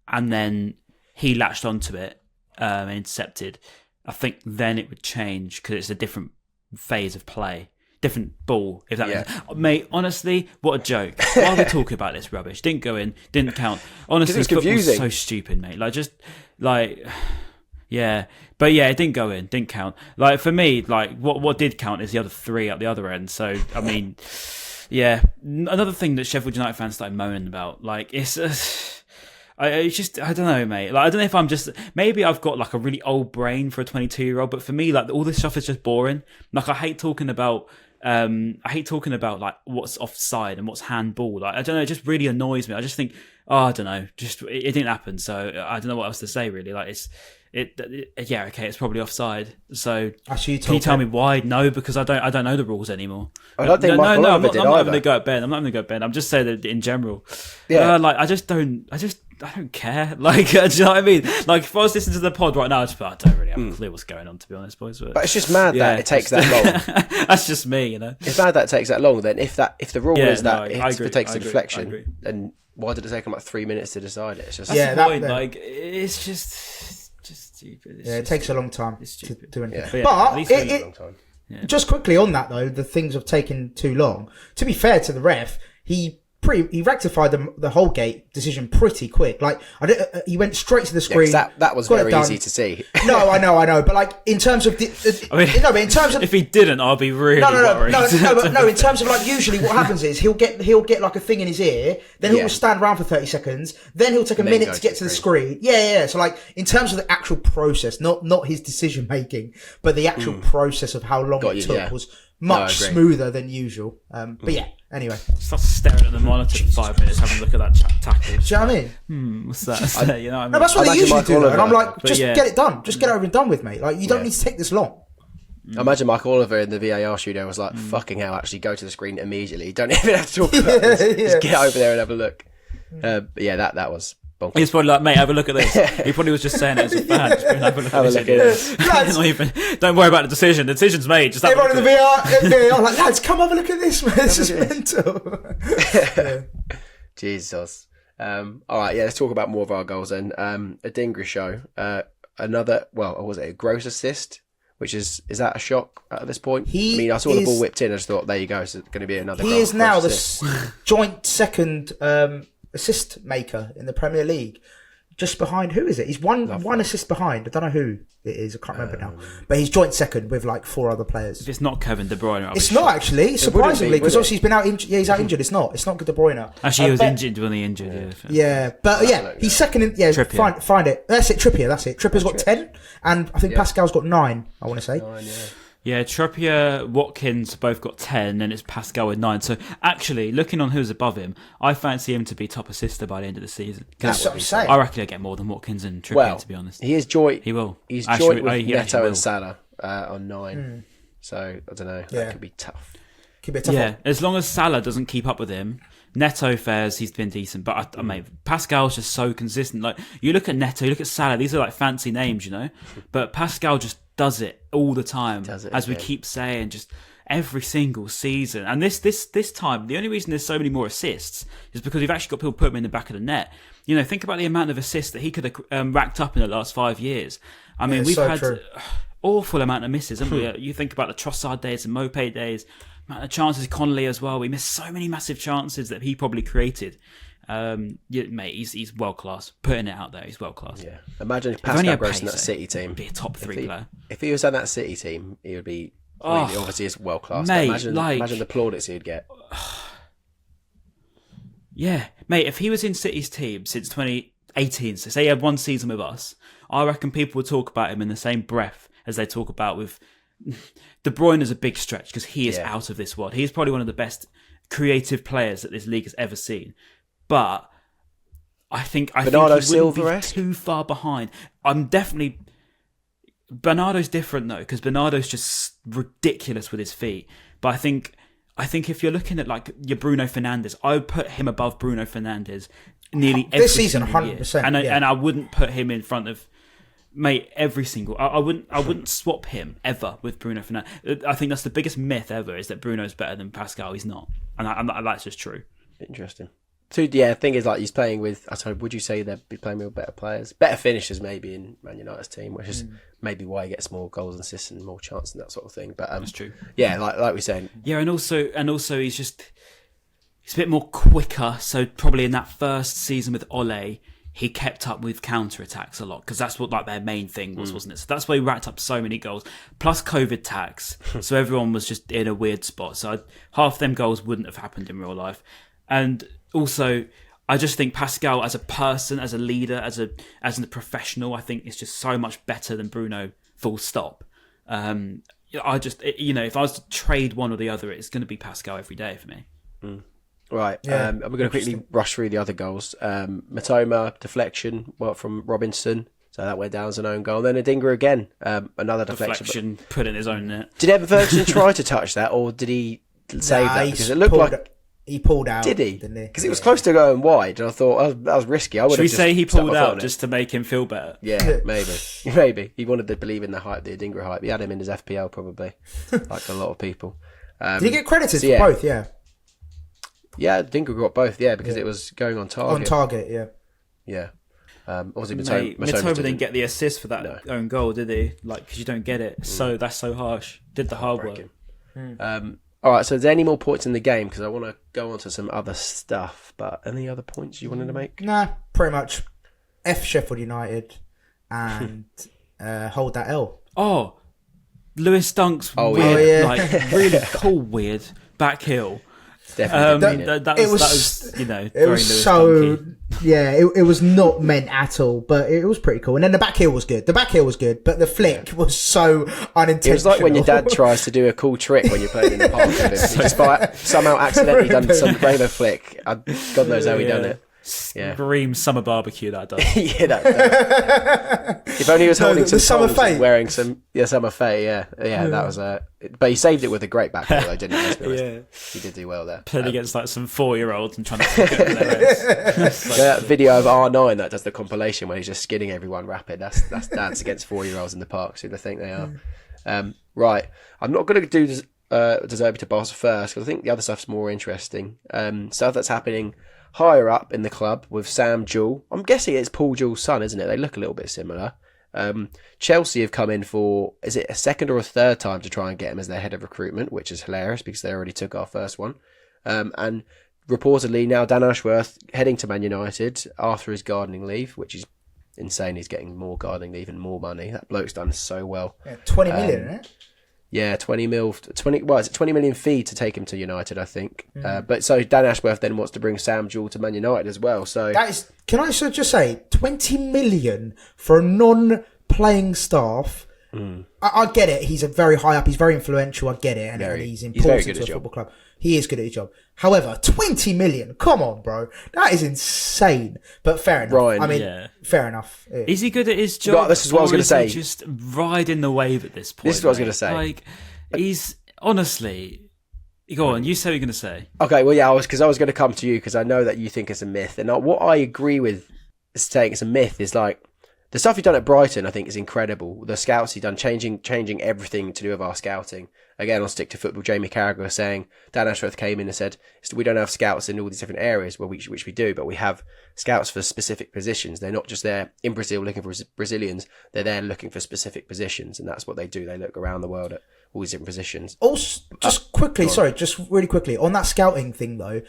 and then he latched onto it and intercepted, I think then it would change because it's a different phase of play, different ball. If that makes sense. Mate, honestly, what a joke! Why are we talking about this rubbish? Didn't go in, didn't count. Honestly, it's confusing. So stupid, mate. Yeah, but yeah, it didn't go in, didn't count. Like, for me, like, what did count is the other 3 at the other end. So, I mean, yeah. Another thing that Sheffield United fans started moaning about, like, it's just, I don't know, mate. Like, I don't know if I'm just, maybe I've got like a really old brain for a 22-year-old, but for me, like, all this stuff is just boring. Like, I hate talking about like what's offside and what's handball. Like, I don't know, it just really annoys me. I just think, I don't know, just it didn't happen. So I don't know what else to say really. Like, it's probably offside. So can you tell me why? No, because I don't know the rules anymore. I don't think I'm not having to go at Ben. I'm just saying that in general. Yeah. Like, I don't care. Like, do you know what I mean? Like, if I was listening to the pod right now, I don't really have a clue what's going on, to be honest, boys. But it's just mad that it takes that long. That's just me, you know. It's mad that it takes that long. Then if the rule is that if it takes a deflection, then why did it take them like 3 minutes to decide it? It's just like, it's just stupid. It takes a long time to do anything. But just quickly on that though, the things have taken too long. To be fair to the ref, he rectified the Holgate decision pretty quick. Like, he went straight to the screen. That was very easy to see. No, I know. But like, in terms of, if he didn't, I'll be really worried. No, in terms of, like, usually what happens is he'll get like a thing in his ear, then he'll stand around for 30 seconds, then he'll take a minute to get to the screen. Yeah. So, like, in terms of the actual process, not his decision making, but the actual process of how long it took was much smoother than usual. But yeah. Anyway, start staring at the monitor for 5 minutes, having a look at that tackle. Do you know what I mean? What's that? You know what I mean? No, that's what they usually do. And I'm like, just get it done. Just get it over and done with, mate. Like, you don't need to take this long. I imagine Mike Oliver in the VAR studio was like, fucking hell, actually go to the screen immediately. You don't even have to talk about this. Just get over there and have a look. But yeah, that was bonkers. He's probably like, mate, have a look at this. He probably was just saying it as a fan. Just have a look at this. Don't worry about the decision. The decision's made. Just have everyone in the VR, like, lads, come have a look at this, man. This is mental. Jesus. All right, let's talk about more of our goals then. Adingra show. Another, was it a gross assist? Which is that a shock at this point? I saw the ball whipped in. I just thought, there you go. It's going to be another goal. He is now the joint second assist maker in the Premier League. Just behind, who is it? He's one assist behind. I don't know who it is. I can't remember now. But he's joint second with like 4 other players. If it's not Kevin De Bruyne, it's not actually, surprisingly, because obviously he's been out. He's out injured. It's not De Bruyne. Actually, he was injured when he injured. He's second in. Trippier. Find it. That's it. Trippier. That's it. Trippier's got 10, and I think Pascal's got 9. I want to say. 9, yeah. Yeah, Trippier, Watkins both got 10, and it's Pascal with 9. So actually, looking on who's above him, I fancy him to be top assister by the end of the season. That's what I'm saying. I reckon he'll get more than Watkins and Trippier, to be honest. He is joint. He will. He's joint with Neto and Salah on 9. So I don't know. That could be tough. Could be a tough one. As long as Salah doesn't keep up with him, Neto fares, he's been decent, but I mean, Pascal's just so consistent. Like, you look at Neto, you look at Salah, these are like fancy names, you know, but Pascal just does it all the time, as we keep saying, just every single season. And this time, the only reason there's so many more assists is because we've actually got people put him in the back of the net. You know, think about the amount of assists that he could have racked up in the last 5 years. I mean, we've had awful amount of misses, haven't we? You think about the Trossard days and Mope days, amount of chances, Connolly as well. We missed so many massive chances that he probably created. Mate, he's world class. Putting it out there, he's world class. Yeah, imagine if Pascal Gross in that City team. Be a top 3 player. If he was on that City team, he would be. I mean, obviously, is world class. Mate, imagine the plaudits he'd get. Yeah, mate. If he was in City's team since 2018, so say he had 1 season with us, I reckon people would talk about him in the same breath as they talk about with De Bruyne. Is a big stretch because he is out of this world. He's probably one of the best creative players that this league has ever seen. But I think he wouldn't be too far behind. I'm definitely. Bernardo's different though, because Bernardo's just ridiculous with his feet. But I think if you're looking at like your Bruno Fernandes, I would put him above Bruno Fernandes nearly every this season, 100%. And I wouldn't put him in front of every single. I wouldn't swap him ever with Bruno Fernandes. I think that's the biggest myth ever, is that Bruno's better than Pascal. He's not, and that's just true. Interesting. So yeah, the thing is, like, he's playing with. I don't know, would you say they'd be playing with better players, better finishers, maybe in Man United's team, which is maybe why he gets more goals and assists and more chance and that sort of thing. But that's true. Yeah, like we're saying. Yeah, and also he's a bit more quicker. So probably in that first season with Ole, he kept up with counter attacks a lot, because that's what like their main thing was, wasn't it? So that's why he racked up so many goals. Plus COVID tax, so everyone was just in a weird spot. So half them goals wouldn't have happened in real life, and. Also, I just think Pascal as a person, as a leader, as a professional, I think is just so much better than Bruno. Full stop. If I was to trade one or the other, it's going to be Pascal every day for me. Right. We're going to quickly rush through the other goals. Mitoma deflection from Robinson, so that went down as an own goal. Then Adingra again, another deflection put in his own net. Did Evan Ferguson try to touch that, or did he save that? Because it looked like. He pulled out. Did he? Because it was close to going wide, and I thought that was risky. Should we say he pulled out just to make him feel better? Yeah, maybe. He wanted to believe in the hype, the Adingra hype. He had him in his FPL probably, like a lot of people. Did he get credited for both? Yeah. Yeah, Adingra got both. Yeah, because it was going on target. On target, yeah. Yeah. Obviously, Mitoma didn't get the assist for that own goal, did he? Like, because you don't get it. So that's so harsh. Did the hard work. All right, so is there any more points in the game? Because I want to go on to some other stuff. But any other points you wanted to make? Nah, pretty much. F Sheffield United and hold that L. Oh, Lewis Dunk's weird, like really cool, weird back heel. Definitely. That was very Lewis so Dunky. Yeah, it was not meant at all, but it was pretty cool. And then the back heel was good. But the flick was so unintentional. It was like when your dad tries to do a cool trick when you're playing in the park with him. Just by somehow accidentally done some braver flick. God knows how he done it. Yeah. Scream summer barbecue that does. Yeah, that. If only he was holding some summer fate, wearing some summer fate. Yeah, that was but he saved it with a great back heel, though, didn't he? Yeah, he did do well there. Playing against like some 4-year-olds and trying to flick it their heads. That video of R9 that does the compilation where he's just skinning everyone rapid. That's dance against 4-year-olds in the park. So they think they are. Right, I'm not going to do Deserby to Barca first, because I think the other stuff's more interesting. Stuff that's happening higher up in the club with Sam Jewell. I'm guessing it's Paul Jewell's son, isn't it? They look a little bit similar. Chelsea have come in for, is it a second or a third time to try and get him as their head of recruitment, which is hilarious because they already took our first one. And reportedly now Dan Ashworth heading to Man United after his gardening leave, which is insane. He's getting more gardening leave and more money. That bloke's done so well. Yeah, 20 million, isn't it? Yeah, 20 million fee to take him to United, I think. But so Dan Ashworth then wants to bring Sam Jewell to Man United as well. So that is, can I just say, 20 million for a non-playing staff? I get it. He's a very high up. He's very influential. I get it, and he's important to a football club. He is good at his job. However, 20 million. Come on, bro. That is insane. But fair enough. Ryan, fair enough. Yeah. Is he good at his job? No, this is what I was going to say. Just riding the wave at this point. This is what I was going to say. Like, he's honestly, Go on, you say what you're going to say. Okay, well, yeah, I was going to come to you because I know that you think it's a myth, and what I agree with saying it's a myth is like the stuff you've done at Brighton. I think is incredible. The scouts you've done, changing everything to do with our scouting. Again, I'll stick to football. Jamie Carragher was saying Dan Ashworth came in and said we don't have scouts in all these different areas, which we do, but we have scouts for specific positions. They're not just there in Brazil looking for Brazilians. They're there looking for specific positions, and that's what they do. They look around the world at all these different positions. Also, just really quickly on that scouting thing though,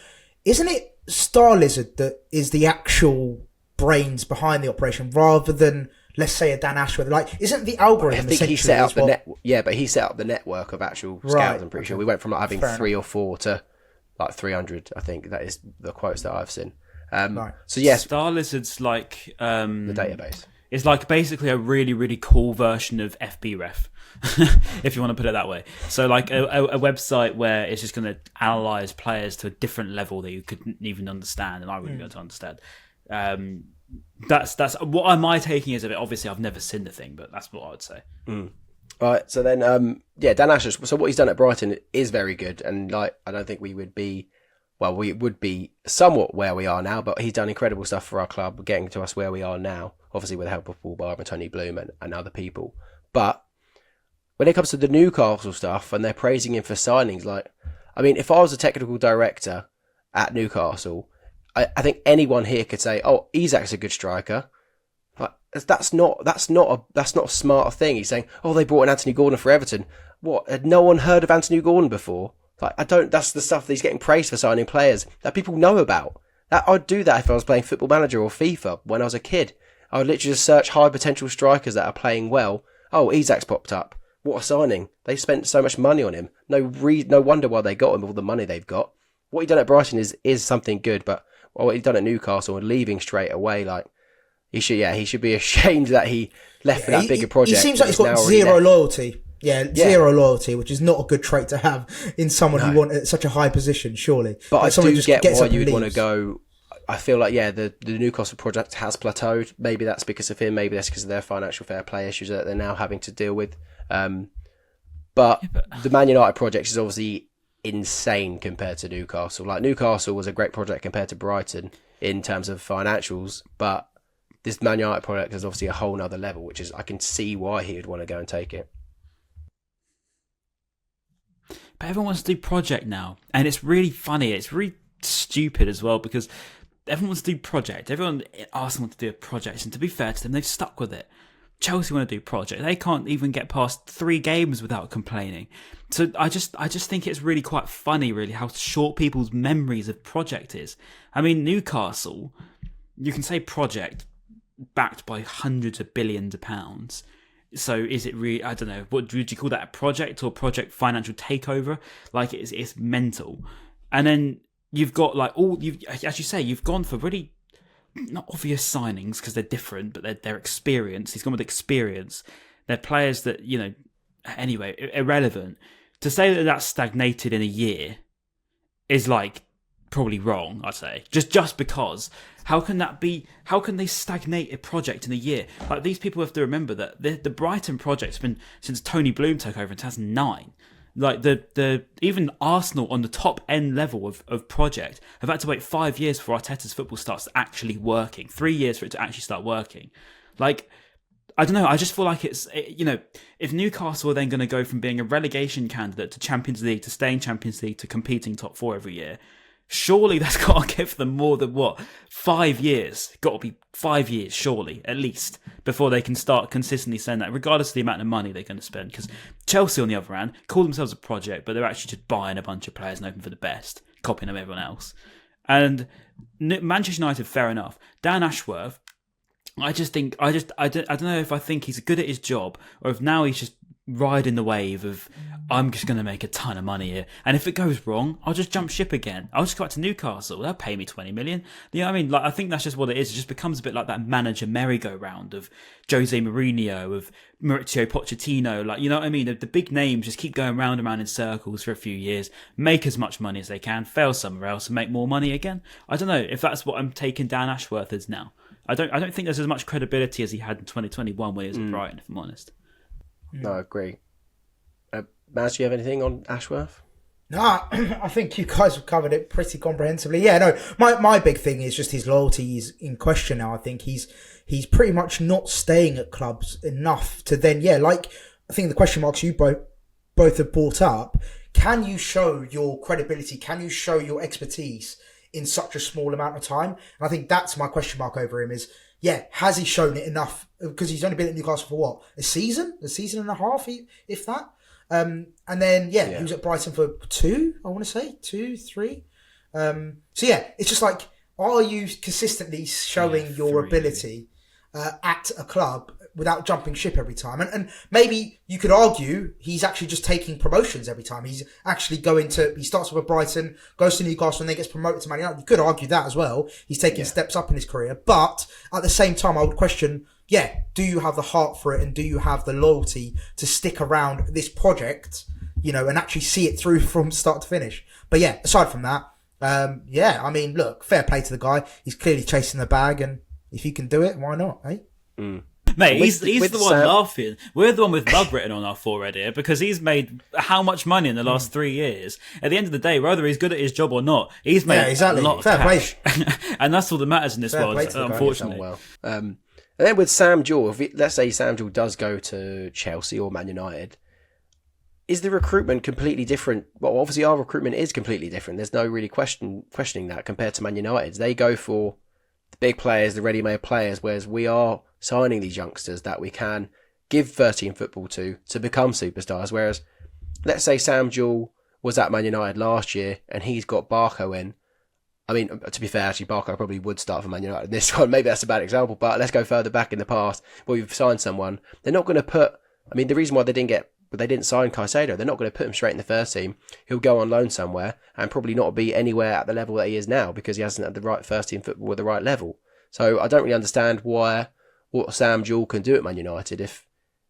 isn't it Star Lizard that is the actual brains behind the operation rather than, let's say, a Dan Ashworth? Like, isn't the algorithm? I think he set up but he set up the network of actual scouts. I'm pretty sure we went from like having three or four to like 300. I think that is the quotes that I've seen. So yes, Star Lizard's like the database. It's like basically a really, really cool version of FBref, if you want to put it that way. So like a website where it's just going to analyze players to a different level that you couldn't even understand, and I wouldn't be able to understand. That's what am I taking as of it. Obviously, I've never seen the thing, but that's what I would say. All right. So then, Dan Ashworth. So what he's done at Brighton is very good, and like I don't think we would be. Well, we would be somewhat where we are now, but he's done incredible stuff for our club, getting to us where we are now, obviously with the help of Paul Barber and Tony Bloom and other people. But when it comes to the Newcastle stuff and they're praising him for signings, like, I mean, if I was a technical director at Newcastle, I think anyone here could say, oh, Isak's a good striker. But that's not a smart thing. He's saying, oh, they brought in Anthony Gordon for Everton. What? Had no one heard of Anthony Gordon before? Like, that's the stuff that he's getting praised for, signing players that people know about. I'd do that if I was playing Football Manager or FIFA when I was a kid. I would literally just search high potential strikers that are playing well. Oh, Isak's popped up. What a signing. They spent so much money on him. No wonder why they got him, all the money they've got. What he done at Brighton is something good, but what he done at Newcastle and leaving straight away, like, he should be ashamed that he left for that bigger project. He seems like he's got zero loyalty. Zero loyalty, which is not a good trait to have in someone who wants at such a high position, surely. But I do get why you would want to go. I feel like, the Newcastle project has plateaued. Maybe that's because of him. Maybe that's because of their financial fair play issues that they're now having to deal with. But the Man United project is obviously insane compared to Newcastle. Like, Newcastle was a great project compared to Brighton in terms of financials, but this Man United project is obviously a whole nother level, which is, I can see why he would want to go and take it. But everyone wants to do project now, and it's really funny. It's really stupid as well, because everyone wants to do project. Everyone at Arsenal wants to do a project, and to be fair to them, they've stuck with it. Chelsea want to do project. They can't even get past 3 games without complaining. So I just think it's really quite funny, really, how short people's memories of project is. I mean, Newcastle, you can say project backed by hundreds of billions of pounds. So is it really, I don't know, what would you call that, a project or project financial takeover? Like, it's mental. And then you've got like as you say, you've gone for really not obvious signings because they're different, but they're experience. He's gone with experience. They're players that, anyway, irrelevant. To say that that's stagnated in a year is like probably wrong, I'd say. Just because. How can that be? How can they stagnate a project in a year? Like, these people have to remember that the Brighton project's been since Tony Bloom took over in 2009. Like, the even Arsenal on the top end level of project have had to wait 5 years before Arteta's football starts actually working. 3 years for it to actually start working. Like, I don't know. I just feel like it's, if Newcastle are then going to go from being a relegation candidate to Champions League to staying Champions League to competing top 4 every year, surely that's got to give them more than 5 years. Got to be 5 years, surely, at least, before they can start consistently saying that, regardless of the amount of money they're going to spend. Because Chelsea, on the other hand, call themselves a project, but they're actually just buying a bunch of players and hoping for the best, copying them everyone else. And Manchester United, fair enough. Dan Ashworth, I don't know if I think he's good at his job or if now he's just riding the wave of, I'm just going to make a ton of money here, and if it goes wrong, I'll just jump ship again. I'll just go back to Newcastle. They'll pay me 20 million. You know what I mean? Like, I think that's just what it is. It just becomes a bit like that manager merry-go-round of Jose Mourinho, of Maurizio Pochettino. Like, you know what I mean? The big names just keep going round and round in circles for a few years, make as much money as they can, fail somewhere else, and make more money again. I don't know if that's what I'm taking Dan Ashworth as now. I don't think there's as much credibility as he had in 2021 when he was at Brighton, if I'm honest. No, I agree. Maz, do you have anything on Ashworth? No, I think you guys have covered it pretty comprehensively. Yeah, no, my big thing is just his loyalty is in question now. I think he's pretty much not staying at clubs enough to then, like, I think the question marks you both have brought up, can you show your credibility? Can you show your expertise in such a small amount of time? And I think that's my question mark over him is, has he shown it enough? Because he's only been at Newcastle for what? A season and a half, if that? And then, he was at Brighton for 2, I want to say, 2, 3. It's just like, are you consistently showing your ability at a club without jumping ship every time? And maybe you could argue he's actually just taking promotions every time. He's actually he starts with Brighton, goes to Newcastle, and then gets promoted to Man United. You could argue that as well. He's taking steps up in his career. But at the same time, I would question, do you have the heart for it, and do you have the loyalty to stick around this project, and actually see it through from start to finish? But aside from that, I mean, look, fair play to the guy. He's clearly chasing the bag, and if he can do it, why not, eh? Mate, he's the one laughing. We're the one with love written on our forehead here because he's made how much money in the last 3 years. At the end of the day, whether he's good at his job or not, he's made a lot of cash. And that's all that matters in this world, unfortunately. Well. And then with Sam Jewell, let's say Sam Jewell does go to Chelsea or Man United, is the recruitment completely different? Well, obviously our recruitment is completely different. There's no really questioning that compared to Man United. They go for the big players, the ready-made players, whereas we are signing these youngsters that we can give 13 football to become superstars. Whereas, let's say Sam Jewell was at Man United last year and he's got Barco in. I mean, to be fair, actually, Barco probably would start for Man United in this one. Maybe that's a bad example, but let's go further back in the past where we've signed someone. They're not going to put... I mean, the reason why they didn't sign Caicedo, they're not going to put him straight in the first team. He'll go on loan somewhere and probably not be anywhere at the level that he is now because he hasn't had the right first team football at the right level. So I don't really understand what Sam Jewell can do at Man United if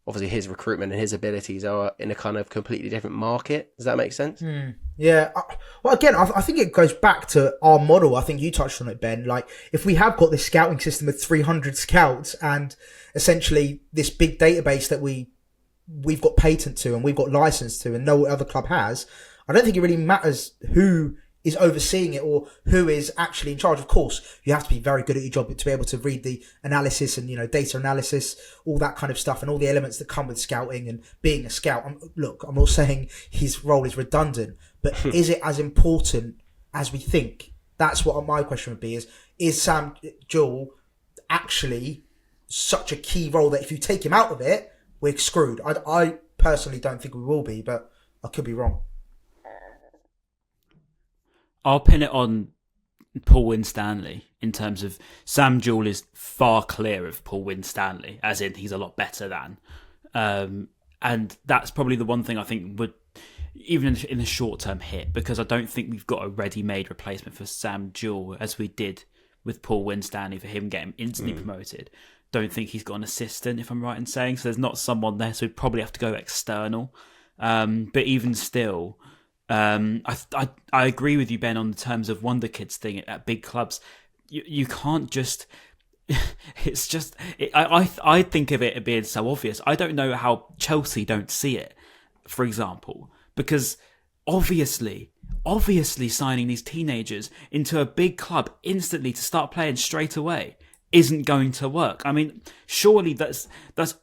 obviously his recruitment and his abilities are in a kind of completely different market. Does that make sense? Yeah. Well, again, I think it goes back to our model. I think you touched on it, Ben. Like, if we have got this scouting system with 300 scouts and essentially this big database that we've got patent to and we've got license to and no other club has, I don't think it really matters who is overseeing it or who is actually in charge. Of course, you have to be very good at your job to be able to read the analysis and, data analysis, all that kind of stuff and all the elements that come with scouting and being a scout. I'm not saying his role is redundant, but is it as important as we think? That's what my question would be is Sam Jewell actually such a key role that if you take him out of it, we're screwed? I personally don't think we will be, but I could be wrong. I'll pin it on Paul Winstanley in terms of Sam Jewell is far clear of Paul Winstanley, as in he's a lot better than. And that's probably the one thing I think would, even in the short term, hit, because I don't think we've got a ready-made replacement for Sam Jewell as we did with Paul Winstanley for him getting instantly promoted. Don't think he's got an assistant, if I'm right in saying. So there's not someone there, so we'd probably have to go external. But even still... I agree with you, Ben, on the terms of Wonder Kids thing at big clubs. You can't just. It's just. I think of it being so obvious. I don't know how Chelsea don't see it, for example, because obviously signing these teenagers into a big club instantly to start playing straight away isn't going to work. I mean, surely that's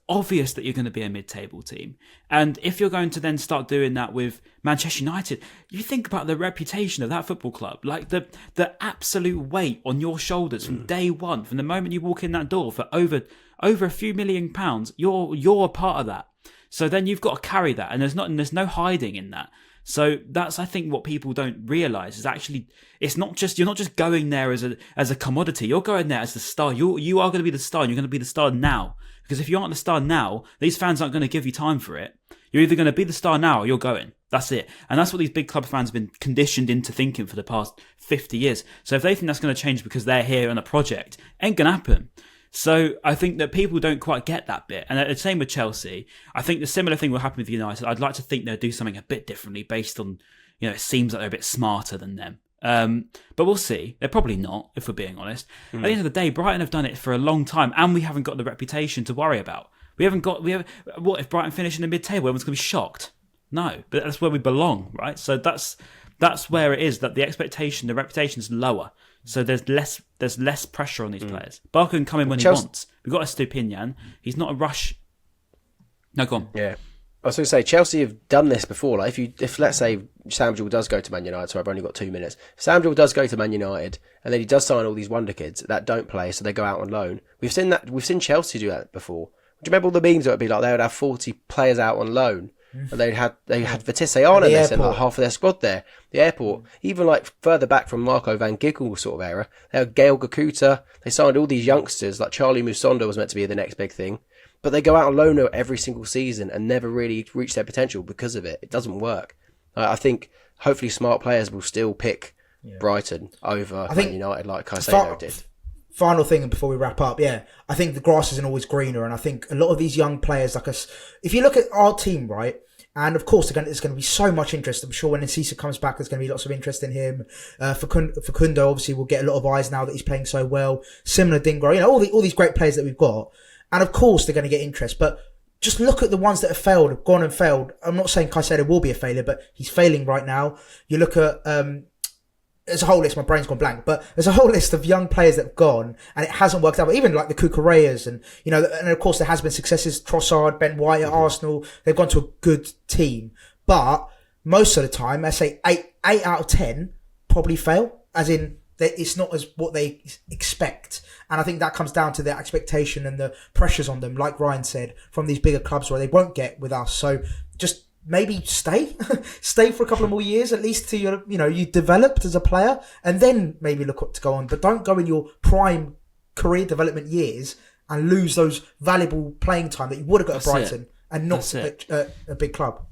obvious that you're going to be a mid-table team. And if you're going to then start doing that with Manchester United, you think about the reputation of that football club, like the absolute weight on your shoulders from day one, from the moment you walk in that door for over a few £1 million, you're a part of that. So then you've got to carry that, and there's no hiding in that. So that's, I think, what people don't realise is actually you're not just going there as a commodity. You're going there as the star. You are going to be the star, and you're going to be the star now. Because if you aren't the star now, these fans aren't going to give you time for it. You're either going to be the star now or you're going. That's it. And that's what these big club fans have been conditioned into thinking for the past 50 years. So if they think that's going to change because they're here on a project, ain't going to happen. So I think that people don't quite get that bit. And the same with Chelsea. I think the similar thing will happen with United. I'd like to think they'll do something a bit differently based on, it seems like they're a bit smarter than them. But we'll see. They're probably not, if we're being honest. At the end of the day, Brighton have done it for a long time and we haven't got the reputation to worry about. What if Brighton finish in the mid-table? Everyone's going to be shocked. No, but that's where we belong, right? So that's where it is, that the expectation, the reputation's lower. So there's less pressure on these players. Barker can come in when he wants. We've got Estupinian. He's not a rush. No, go on. Yeah. I was going to say, Chelsea have done this before. Like if let's say Sam Jewell does go to Man United, so I've only got 2 minutes. If Sam Jewell does go to Man United, and then he does sign all these wonder kids that don't play, so they go out on loan. We've seen Chelsea do that before. Do you remember all the memes that would be like they would have 40 players out on loan, and they had Vitesse on and they like half of their squad there. The airport, even like further back from Marco van Ginkel sort of era, they had Gael Gakuta. They signed all these youngsters, like Charlie Musonda was meant to be the next big thing. But they go out on loan every single season and never really reach their potential because of it. It doesn't work. I think hopefully smart players will still pick Brighton over Man United like Caicedo did. Final thing before we wrap up, I think the grass isn't always greener, and I think a lot of these young players like us, if you look at our team, right, and of course there's going to be so much interest. I'm sure when Encisa comes back, there's going to be lots of interest in him. Facundo obviously will get a lot of eyes now that he's playing so well. Similar Adingra, all these great players that we've got. And of course they're going to get interest, but just look at the ones that have failed, have gone and failed. I'm not saying Caicedo will be a failure, but he's failing right now. You look at, there's a whole list, my brain's gone blank, but there's a whole list of young players that have gone and it hasn't worked out. But even like the Cucureas and of course there has been successes, Trossard, Ben White at Arsenal, they've gone to a good team. But most of the time, I say 8 out of 10 probably fail, as in, it's not as what they expect. And I think that comes down to their expectation and the pressures on them, like Ryan said, from these bigger clubs where they won't get with us. So just maybe stay for a couple of more years, at least till you developed as a player, and then maybe look to go on. But don't go in your prime career development years and lose those valuable playing time that you would have got at Brighton and not at a big club.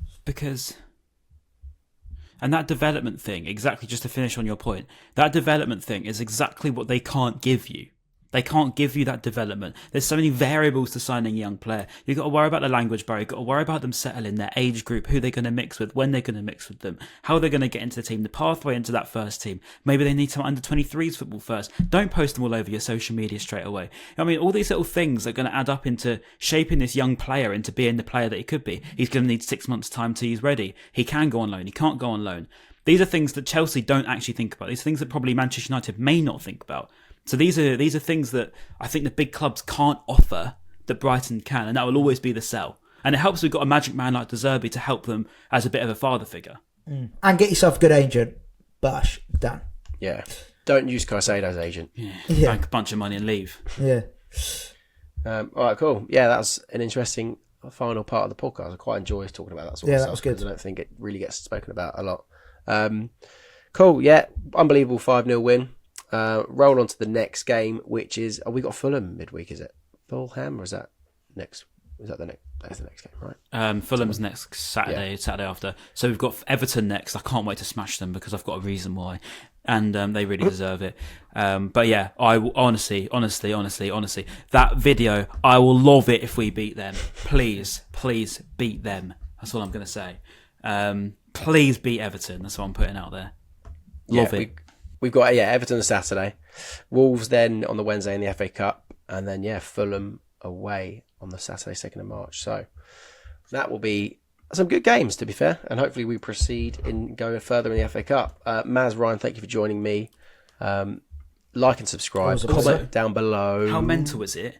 And that development thing, exactly, just to finish on your point, that development thing is exactly what they can't give you. They can't give you that development. There's so many variables to signing a young player. You've got to worry about the language barrier. You've got to worry about them settling, their age group, who they're going to mix with, when they're going to mix with them, how they're going to get into the team, the pathway into that first team. Maybe they need some under-23s football first. Don't post them all over your social media straight away. I mean, all these little things are going to add up into shaping this young player into being the player that he could be. He's going to need 6 months' time till he's ready. He can go on loan. He can't go on loan. These are things that Chelsea don't actually think about. These are things that probably Manchester United may not think about. So these are things that I think the big clubs can't offer that Brighton can, and that will always be the sell. And it helps we've got a magic man like De Zerbi to help them as a bit of a father figure. And get yourself a good agent. Bosh, done. Yeah. Don't use Caicedo as agent. Yeah. Bank a bunch of money and leave. Yeah. All right, cool. Yeah, that's an interesting final part of the podcast. I quite enjoy talking about that sort of stuff. That was good. I don't think it really gets spoken about a lot. Cool, yeah. Unbelievable 5-0 win. Roll on to the next game, which is we got Fulham midweek, is it? Fulham, or is that next? Is that the next? That's the next game, right? Fulham's next Saturday after. So we've got Everton next. I can't wait to smash them because I've got a reason why, and they really deserve it. But yeah, I will, honestly, that video, I will love it if we beat them. Please beat them. That's all I'm going to say. Please beat Everton. That's what I'm putting out there. Love it. We've got Everton on Saturday, Wolves then on the Wednesday in the FA Cup, and then Fulham away on the Saturday 2nd of March. So that will be some good games, to be fair, and hopefully we proceed in going further in the FA Cup. Maz, Ryan, thank you for joining me. Like and subscribe, comment down below. How mental is it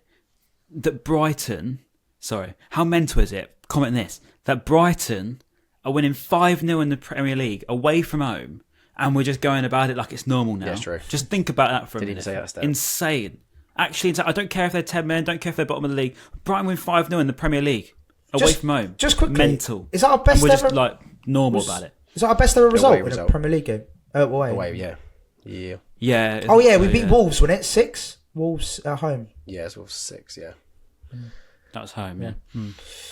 that Brighton? Sorry, how mental is it? Comment this: that Brighton are winning 5-0 in the Premier League away from home. And we're just going about it like it's normal now. That's true. Just think about that for a minute. Didn't say that stat. Insane. Actually, I don't care if they're 10 men, don't care if they're bottom of the league. Brighton win 5-0 in the Premier League. Away from home. Just quickly. Mental. Is that our best and we're ever? Just normal about it. Is that our best ever result in a Premier League game? Away, yeah. Yeah. Oh, yeah, we beat Wolves, wasn't it? 6? Wolves at home. Yeah, it's Wolves 6, yeah. That was home, yeah.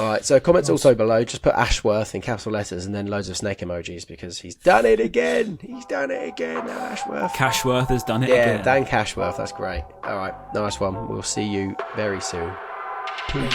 All right, so comments also below. Just put Ashworth in capital letters and then loads of snake emojis because he's done it again. Ashworth. Cashworth has done it again. Yeah, Dan Cashworth. That's great. All right, nice one. We'll see you very soon. Peace.